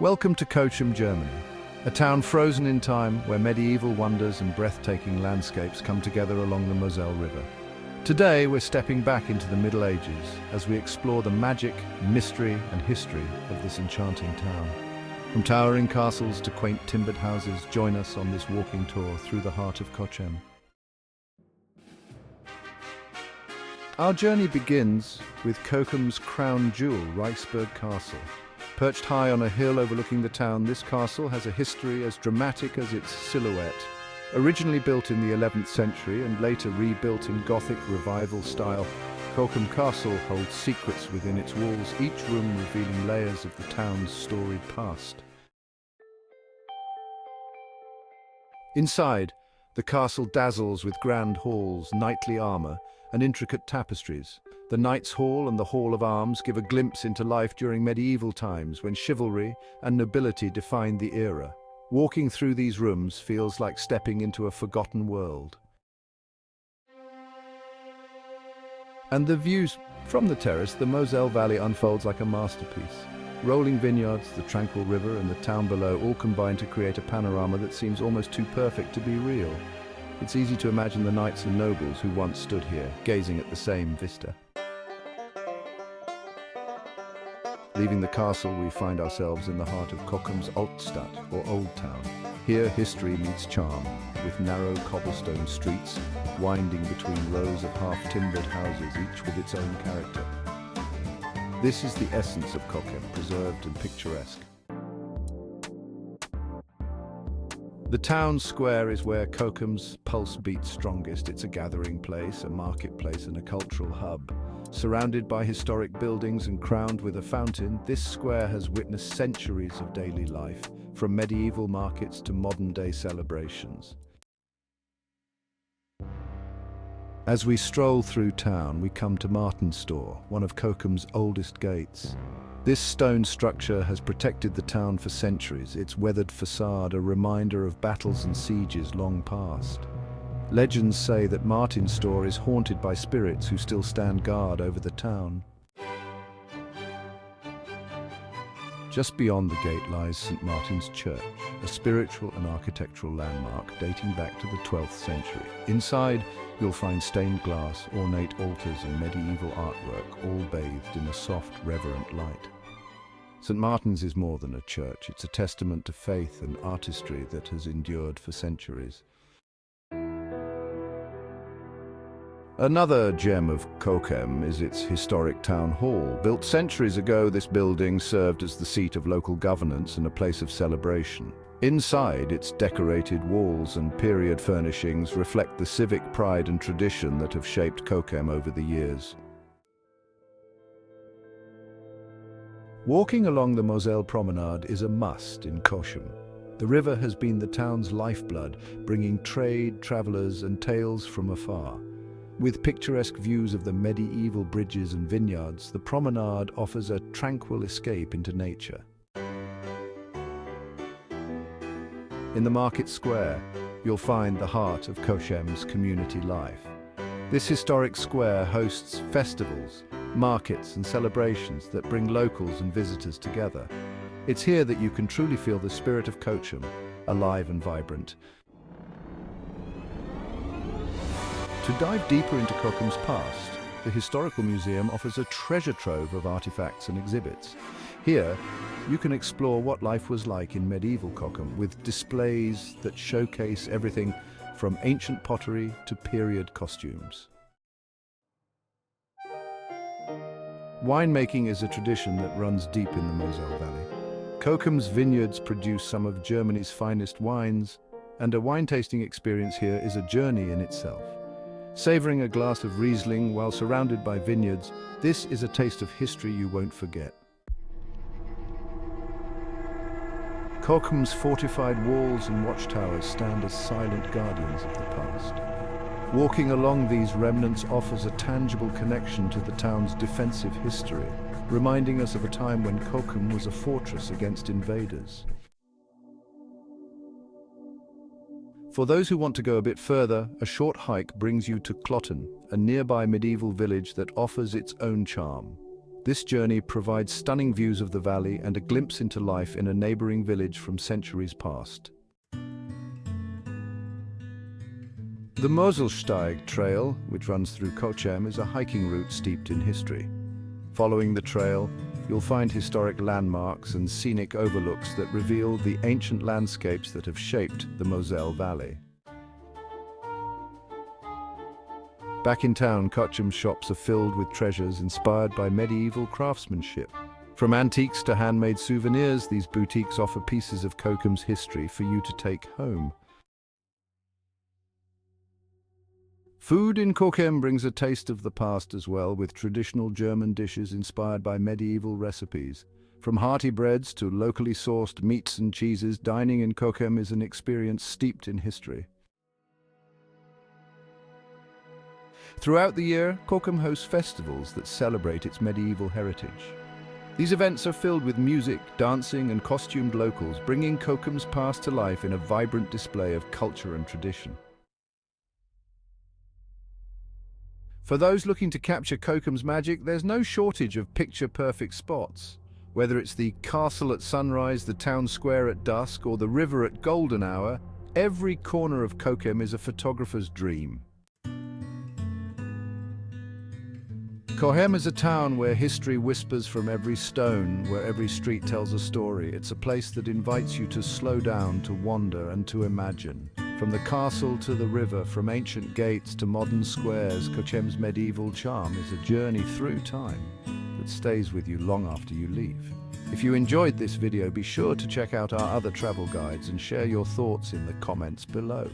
Welcome to Cochem, Germany, a town frozen in time where medieval wonders and breathtaking landscapes come together along the Moselle River. Today we're stepping back into the Middle Ages as we explore the magic, mystery and history of this enchanting town. From towering castles to quaint timbered houses, join us on this walking tour through the heart of Cochem. Our journey begins with Cochem's crown jewel, Reichsburg Castle. Perched high on a hill overlooking the town, this castle has a history as dramatic as its silhouette. Originally built in the 11th century and later rebuilt in Gothic Revival style, Cochem Castle holds secrets within its walls, each room revealing layers of the town's storied past. Inside, the castle dazzles with grand halls, knightly armor, and intricate tapestries. The Knight's Hall and the Hall of Arms give a glimpse into life during medieval times when chivalry and nobility defined the era. Walking through these rooms feels like stepping into a forgotten world. And the views from the terrace, the Moselle Valley unfolds like a masterpiece. Rolling vineyards, the tranquil river, and the town below all combine to create a panorama that seems almost too perfect to be real. It's easy to imagine the knights and nobles who once stood here, gazing at the same vista. Leaving the castle, we find ourselves in the heart of Cochem's Altstadt, or Old Town. Here, history meets charm, with narrow cobblestone streets winding between rows of half-timbered houses, each with its own character. This is the essence of Cochem, preserved and picturesque. The town square is where Cochem's pulse beats strongest. It's a gathering place, a marketplace, and a cultural hub. Surrounded by historic buildings and crowned with a fountain, this square has witnessed centuries of daily life, from medieval markets to modern-day celebrations. As we stroll through town, we come to Martin's Store, one of Cochem's oldest gates. This stone structure has protected the town for centuries, its weathered facade a reminder of battles and sieges long past. Legends say that Martin's Store is haunted by spirits who still stand guard over the town. Just beyond the gate lies St. Martin's Church, a spiritual and architectural landmark dating back to the 12th century. Inside, you'll find stained glass, ornate altars and medieval artwork, all bathed in a soft, reverent light. St. Martin's is more than a church. It's a testament to faith and artistry that has endured for centuries. Another gem of Cochem is its historic town hall. Built centuries ago, this building served as the seat of local governance and a place of celebration. Inside, its decorated walls and period furnishings reflect the civic pride and tradition that have shaped Cochem over the years. Walking along the Moselle Promenade is a must in Cochem. The river has been the town's lifeblood, bringing trade, travelers, and tales from afar. With picturesque views of the medieval bridges and vineyards, the promenade offers a tranquil escape into nature. In the market square, you'll find the heart of Cochem's community life. This historic square hosts festivals, markets and celebrations that bring locals and visitors together. It's here that you can truly feel the spirit of Cochem, alive and vibrant. To dive deeper into Cochem's past, the Historical Museum offers a treasure trove of artifacts and exhibits. Here, you can explore what life was like in medieval Cochem, with displays that showcase everything from ancient pottery to period costumes. Winemaking is a tradition that runs deep in the Moselle Valley. Cochem's vineyards produce some of Germany's finest wines, and a wine tasting experience here is a journey in itself. Savoring a glass of Riesling while surrounded by vineyards, this is a taste of history you won't forget. Cochem's fortified walls and watchtowers stand as silent guardians of the past. Walking along these remnants offers a tangible connection to the town's defensive history, reminding us of a time when Cochem was a fortress against invaders. For those who want to go a bit further, a short hike brings you to Clotten, a nearby medieval village that offers its own charm. This journey provides stunning views of the valley and a glimpse into life in a neighboring village from centuries past. The Moselsteig Trail, which runs through Cochem, is a hiking route steeped in history. Following the trail, you'll find historic landmarks and scenic overlooks that reveal the ancient landscapes that have shaped the Moselle Valley. Back in town, Cochem's shops are filled with treasures inspired by medieval craftsmanship. From antiques to handmade souvenirs, these boutiques offer pieces of Cochem's history for you to take home. Food in Cochem brings a taste of the past as well, with traditional German dishes inspired by medieval recipes. From hearty breads to locally sourced meats and cheeses, dining in Cochem is an experience steeped in history. Throughout the year, Cochem hosts festivals that celebrate its medieval heritage. These events are filled with music, dancing, and costumed locals, bringing Cochem's past to life in a vibrant display of culture and tradition. For those looking to capture Cochem's magic, there's no shortage of picture-perfect spots. Whether it's the castle at sunrise, the town square at dusk, or the river at golden hour, every corner of Cochem is a photographer's dream. Cochem is a town where history whispers from every stone, where every street tells a story. It's a place that invites you to slow down, to wander, and to imagine. From the castle to the river, from ancient gates to modern squares, Cochem's medieval charm is a journey through time that stays with you long after you leave. If you enjoyed this video, be sure to check out our other travel guides and share your thoughts in the comments below.